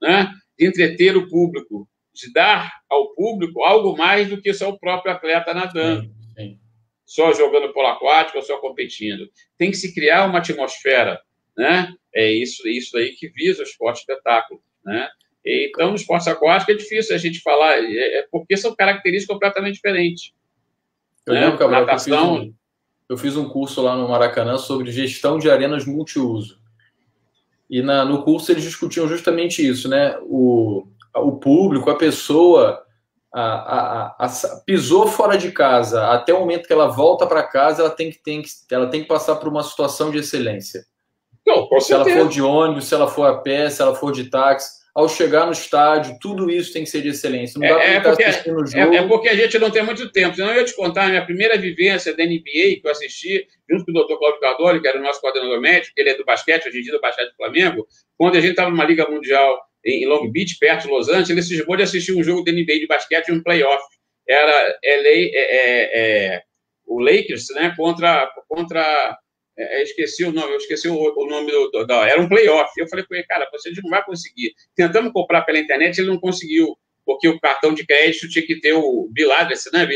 Né? De entreter o público, de dar ao público algo mais do que só o próprio atleta nadando. Sim. Só jogando polo aquático ou só competindo. Tem que se criar uma atmosfera, né? É isso aí que visa o esporte espetáculo, né? Então, no esporte aquático é difícil a gente falar, porque são características completamente diferentes. Eu lembro, Cabral, eu fiz um curso lá no Maracanã sobre gestão de arenas multiuso. E no curso eles discutiam justamente isso, né? O público, a pessoa pisou fora de casa, até o momento que ela volta para casa, ela tem que passar por uma situação de excelência. Não, se ela for de ônibus, se ela for a pé, se ela for de táxi, ao chegar no estádio, tudo isso tem que ser de excelência. Não dá para estar assistindo o jogo. É porque a gente não tem muito tempo. Senão eu ia te contar a minha primeira vivência da NBA, que eu assisti, junto com o Dr. Cláudio Cardoli, que era o nosso coordenador médico, ele é do basquete, hoje em dia do basquete do Flamengo, quando a gente estava numa Liga Mundial em Long Beach, perto de Los Angeles, ele se esmou de assistir um jogo da NBA de basquete, um playoff. Era o Lakers, né, contra esqueci o nome, era um playoff. Eu falei com ele, cara, você não vai conseguir. Tentamos comprar pela internet, ele não conseguiu, porque o cartão de crédito tinha que ter o bill address, né?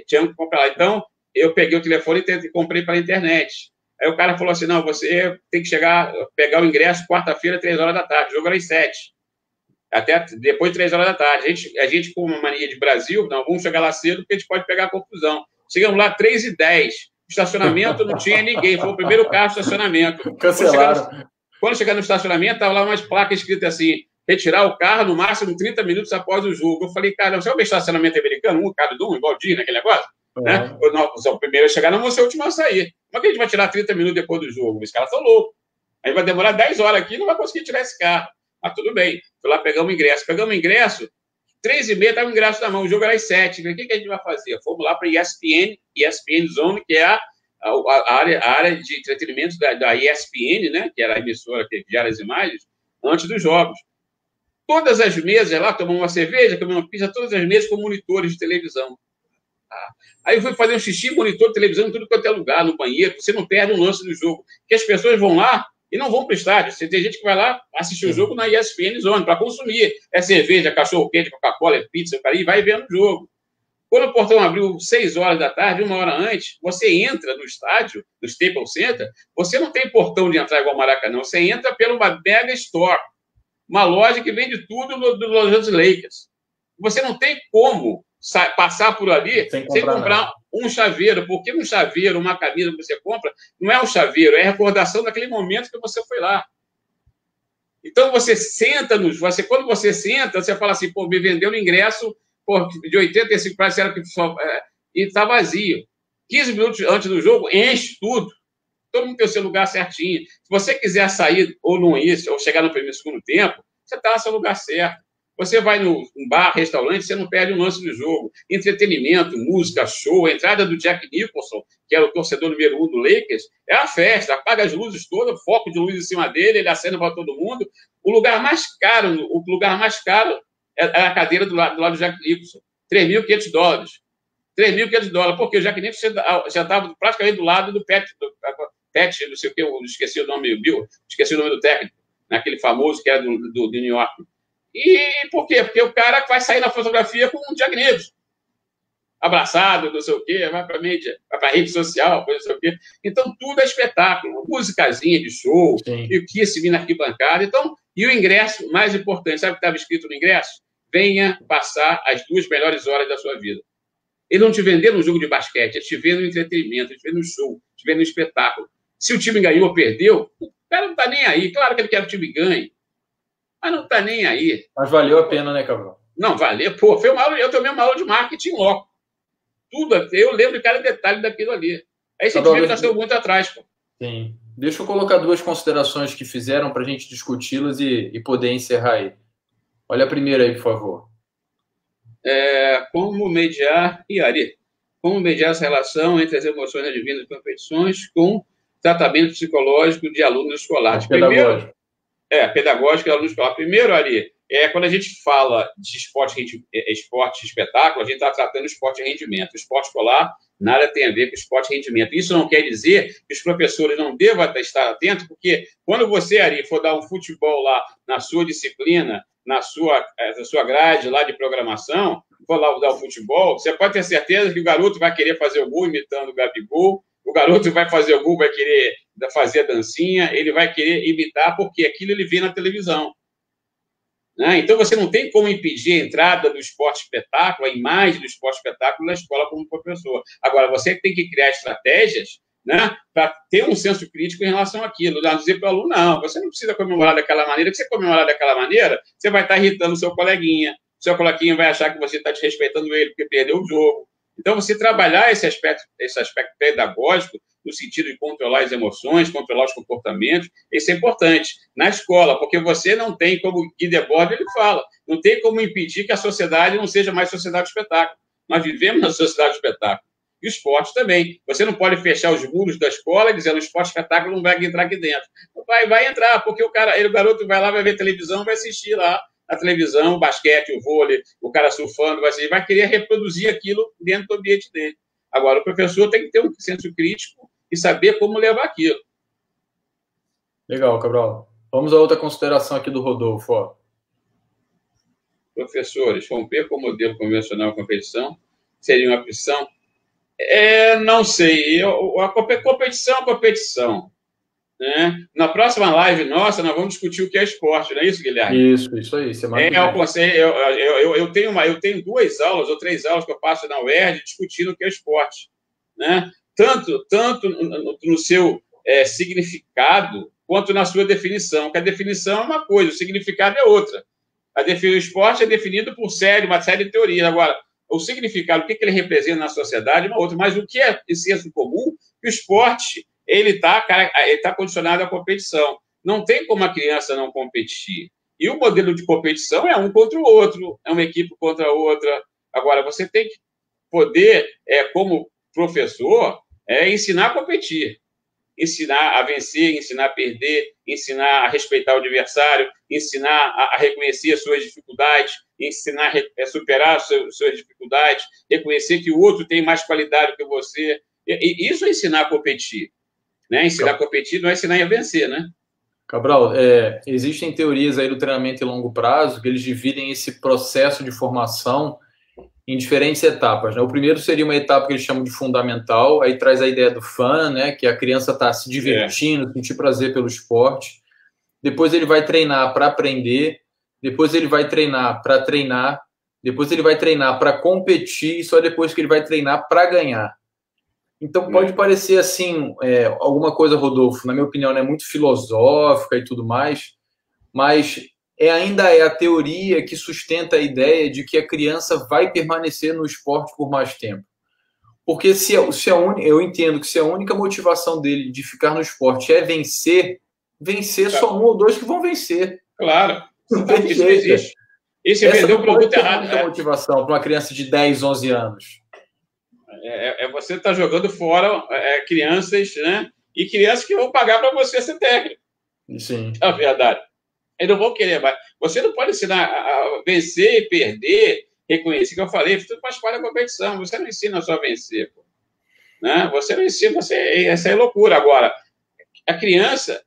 Tinha que comprar lá. Então, eu peguei o telefone e comprei pela internet. Aí o cara falou assim, não, você tem que pegar o ingresso quarta-feira, 3 horas da tarde. O jogo era às 7. Até depois de 3 horas da tarde. A gente com uma mania de Brasil, não, vamos chegar lá cedo, porque a gente pode pegar a confusão. Chegamos lá 3h10. Estacionamento não tinha ninguém. Foi o primeiro carro de estacionamento. Cancelaram. Quando chegar no estacionamento, estava lá umas placas escritas assim, retirar o carro no máximo 30 minutos após o jogo. Eu falei, cara, você vai ver estacionamento americano? Cada um, igual dia, naquele negócio? Né? O primeiro a chegar, não vou ser o último a sair. Como é que a gente vai tirar 30 minutos depois do jogo? Os caras estão loucos. A gente vai demorar 10 horas aqui e não vai conseguir tirar esse carro. Mas tudo bem. Fui lá pegar um ingresso. Pegamos o ingresso, 3h30 estava o ingresso na mão. O jogo era às 7. O que a gente vai fazer? Fomos lá para a ESPN Zone, que é a área de entretenimento da ESPN, né? Que era a emissora que gera as imagens, antes dos jogos. Todas as mesas lá, tomamos uma cerveja, comemos uma pizza, todas as mesas com monitores de televisão. Aí eu fui fazer um xixi, monitor de televisão em tudo quanto é lugar, no banheiro, você não perde um lance do jogo. Porque as pessoas vão lá e não vão para o estádio. Você tem gente que vai lá assistir o jogo na ESPN Zone, para consumir. É cerveja, cachorro-quente, Coca-Cola, é pizza, o cara, e vai vendo o jogo. Quando o portão abriu 6 horas da tarde, 1 hora antes, você entra no estádio, no Staples Center, você não tem portão de entrar igual ao Maracanã, você entra pela uma mega store, uma loja que vende tudo do Los Angeles Lakers. Você não tem como passar por ali sem comprar um chaveiro, porque um chaveiro, uma camisa que você compra, não é um chaveiro, é a recordação daquele momento que você foi lá. Então, você senta, quando você senta, você fala assim, pô, me vendeu no ingresso de 85 reais, e está vazio. 15 minutos antes do jogo, enche tudo. Todo mundo tem o seu lugar certinho. Se você quiser sair ou não ir, ou chegar no primeiro e segundo tempo, você está no seu lugar certo. Você vai no bar, restaurante, você não perde um lance do jogo. Entretenimento, música, show, a entrada do Jack Nicholson, que era o torcedor número 1 do Lakers, é a festa, apaga as luzes todas, foco de luz em cima dele, ele acende para todo mundo. O lugar mais caro é a cadeira do lado do Jack Nicholson. $3.500. $3.500. Porque o Jack Nicholson já estava praticamente do lado do Pat, não sei o que, eu esqueci o nome, esqueci o nome do técnico, naquele famoso que era do New York. E por quê? Porque o cara vai sair na fotografia com o Jack Nicholson. Abraçado, não sei o quê, vai para a mídia, vai para a rede social, não sei o quê. Então, tudo é espetáculo. Musicazinha de show, sim. E o que se vir na arquibancada. Então, e o ingresso, mais importante, sabe o que estava escrito no ingresso? Venha passar as 2 melhores horas da sua vida. Ele não te vendeu no jogo de basquete, ele te vende no entretenimento, ele te vende no show, te vende no espetáculo. Se o time ganhou ou perdeu, o cara não está nem aí. Claro que ele quer que o time ganhe, mas não está nem aí. Mas valeu a pena, né, Cabral? Não, valeu. Pô, eu tomei uma aula de marketing logo. Tudo, eu lembro de cada detalhe daquilo ali. Aí você tiver que nasceu muito atrás, pô. Sim. Deixa eu colocar 2 considerações que fizeram para a gente discuti-las e poder encerrar aí. Olha a primeira aí, por favor. Como mediar essa relação entre as emoções advindas das competições com tratamento psicológico de alunos escolares? Pedagógico. Pedagógico de alunos escolares. Primeiro, Ari, quando a gente fala de esporte espetáculo, a gente está tratando de esporte de rendimento. O esporte escolar nada tem a ver com esporte de rendimento. Isso não quer dizer que os professores não devam estar atentos, porque quando você, Ari, for dar um futebol lá na sua disciplina, na sua grade lá de programação, for lá dar o futebol, você pode ter certeza que o garoto vai querer fazer o gol imitando o Gabigol, o garoto vai fazer o gol, vai querer fazer a dancinha, ele vai querer imitar, porque aquilo ele vê na televisão. Né? Então, você não tem como impedir a entrada do esporte espetáculo, a imagem do esporte espetáculo na escola como professor. Agora, você tem que criar estratégias, né, para ter um senso crítico em relação àquilo. Não dizer para o aluno, não, você não precisa comemorar daquela maneira, que você comemorar daquela maneira, você vai estar irritando o seu coleguinha vai achar que você está desrespeitando ele porque perdeu o jogo. Então, você trabalhar esse aspecto pedagógico no sentido de controlar as emoções, controlar os comportamentos. Isso é importante. Na escola, porque você não tem, como o Guy Debord ele fala, não tem como impedir que a sociedade não seja mais sociedade de espetáculo. Nós vivemos na sociedade de espetáculo. E o esporte também. Você não pode fechar os muros da escola dizendo o esporte espetáculo não vai entrar aqui dentro. Vai entrar, porque o garoto vai lá, vai ver televisão, vai assistir lá a televisão, o basquete, o vôlei, o cara surfando, vai querer reproduzir aquilo dentro do ambiente dele. Agora, o professor tem que ter um senso crítico e saber como levar aquilo. Legal, Cabral. Vamos a outra consideração aqui do Rodolfo. Ó. Professores, romper com o modelo convencional de competição seria uma opção? Não sei. A competição é competição. Né? Na próxima live nossa, nós vamos discutir o que é esporte, não é isso, Guilherme? Isso aí. Eu tenho 2 aulas ou 3 aulas que eu passo na UERJ discutindo o que é esporte. Né? Tanto no seu significado, quanto na sua definição. Porque a definição é uma coisa, o significado é outra. O esporte é definido por uma série de teorias. Agora, o significado, o que ele representa na sociedade é uma outra. Mas o que é em senso comum? Que o esporte ele tá condicionado à competição. Não tem como a criança não competir. E o modelo de competição é um contra o outro, é uma equipe contra a outra. Agora, você tem que poder, como professor, ensinar a competir. Ensinar a vencer, ensinar a perder, ensinar a respeitar o adversário, ensinar a reconhecer as suas dificuldades, ensinar a superar as suas dificuldades, reconhecer que o outro tem mais qualidade que você. E isso é ensinar a competir. Né? Ensinar a competir não é ensinar a vencer, né? Cabral, existem teorias aí do treinamento em longo prazo que eles dividem esse processo de formação em diferentes etapas. Né? O primeiro seria uma etapa que eles chamam de fundamental, aí traz a ideia do fun, né? Que a criança está se divertindo, sentir prazer pelo esporte. Depois ele vai treinar para aprender, depois ele vai treinar para treinar, depois ele vai treinar para competir e só depois que ele vai treinar para ganhar. Então, pode parecer, assim, alguma coisa, Rodolfo, na minha opinião, né, muito filosófica e tudo mais, mas ainda é a teoria que sustenta a ideia de que a criança vai permanecer no esporte por mais tempo. Porque eu entendo que se a única motivação dele de ficar no esporte é vencer só um ou dois que vão vencer. Claro. Não tem Isso jeito. existe. E se vendeu o produto errado. Essa é a motivação para uma criança de 10, 11 anos. Você está jogando fora crianças, né? E crianças que vão pagar para você ser técnico. Sim. É a verdade. Eles não vão querer mais. Você não pode ensinar a vencer e perder, reconhecer, que eu falei, tudo faz parte da competição. Você não ensina só a vencer. Pô. Né? Você não ensina, essa é loucura. Agora, a criança,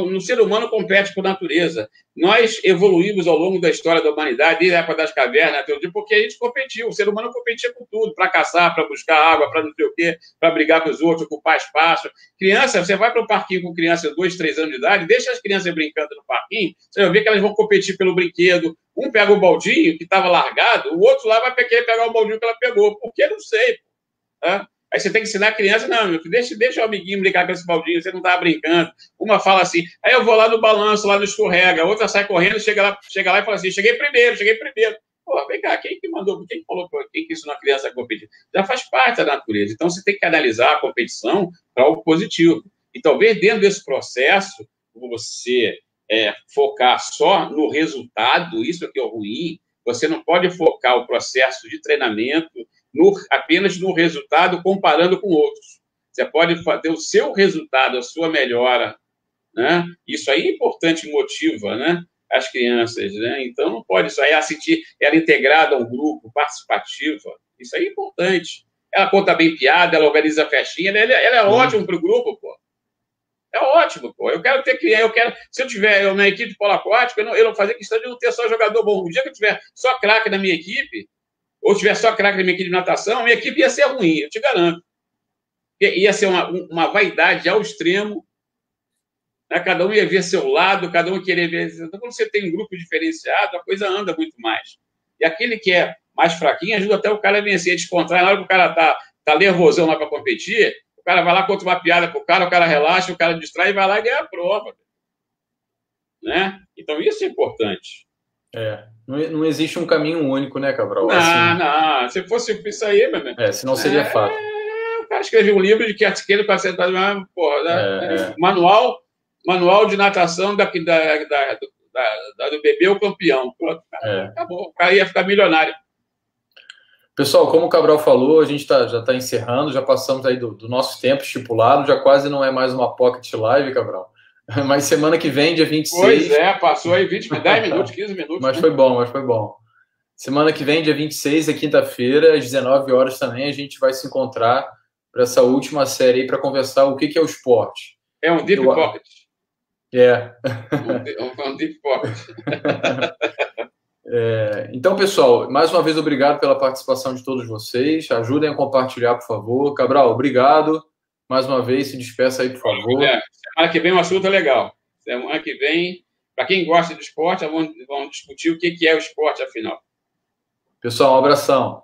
no ser humano compete por natureza. Nós evoluímos ao longo da história da humanidade, desde a época das cavernas, porque a gente competiu. O ser humano competia com tudo, para caçar, para buscar água, para não sei o quê, para brigar com os outros, ocupar espaço. Criança, você vai para o parquinho com criança de 2, 3 anos de idade, deixa as crianças brincando no parquinho, você vai ver que elas vão competir pelo brinquedo. Um pega o baldinho, que estava largado, o outro lá vai querer pegar o baldinho que ela pegou. Por que? Não sei. Tá? Aí você tem que ensinar a criança, não, meu filho, deixa o amiguinho brincar com esse baldinho, você não estava brincando. Uma fala assim, aí eu vou lá no balanço, lá no escorrega, a outra sai correndo, chega lá e fala assim, cheguei primeiro. Pô, vem cá, quem que ensinou a criança a competir? Já faz parte da natureza. Então você tem que analisar a competição para algo positivo. E talvez dentro desse processo, você focar só no resultado, isso aqui é o ruim, você não pode focar o processo de treinamento apenas no resultado comparando com outros. Você pode ter o seu resultado, a sua melhora. Né? Isso aí é importante, motiva, né, as crianças. Né? Então, não pode isso aí assistir ela integrada a um grupo, participativa. Isso aí é importante. Ela conta bem piada, ela organiza a festinha, ela é ótima para o grupo, pô. É ótimo, pô. Eu quero ter criança, se eu tiver na equipe de polo aquático, eu não fazer questão de não ter só jogador bom. O dia que eu tiver só craque na minha equipe, ou tiver só craque na minha equipe de natação, minha equipe ia ser ruim, eu te garanto. Ia ser uma vaidade ao extremo, né? Cada um ia ver seu lado, cada um ia querer ver. Então, quando você tem um grupo diferenciado, a coisa anda muito mais. E aquele que é mais fraquinho ajuda até o cara a vencer, a descontrair. Na hora que o cara tá nervosão lá para competir, o cara vai lá, conta uma piada pro cara, o cara relaxa, o cara distrai e vai lá e ganha a prova. Né? Então, isso é importante. Não existe um caminho único, né, Cabral? Não, se fosse isso aí, meu senão seria fato. cara escreveu um livro de que artiqueiro para sentar, manual de natação do bebê o campeão. Pronto, acabou. O cara ia ficar milionário. Pessoal, como o Cabral falou, a gente já está encerrando, já passamos aí do nosso tempo estipulado, já quase não é mais uma Pocket Live, Cabral. Mas semana que vem, dia 26... Pois é, passou aí 10 minutos, 15 minutos. Mas foi bom. Semana que vem, dia 26, é quinta-feira, às 19 horas também, a gente vai se encontrar para essa última série aí, para conversar o que é o esporte. É um Deep Pocket. Um Deep Pocket. Então, pessoal, mais uma vez, obrigado pela participação de todos vocês. Ajudem a compartilhar, por favor. Cabral, obrigado. Mais uma vez, se despeça aí, por favor. Semana que vem um assunto legal. Semana que vem, para quem gosta de esporte, vamos discutir o que é o esporte, afinal. Pessoal, um abração.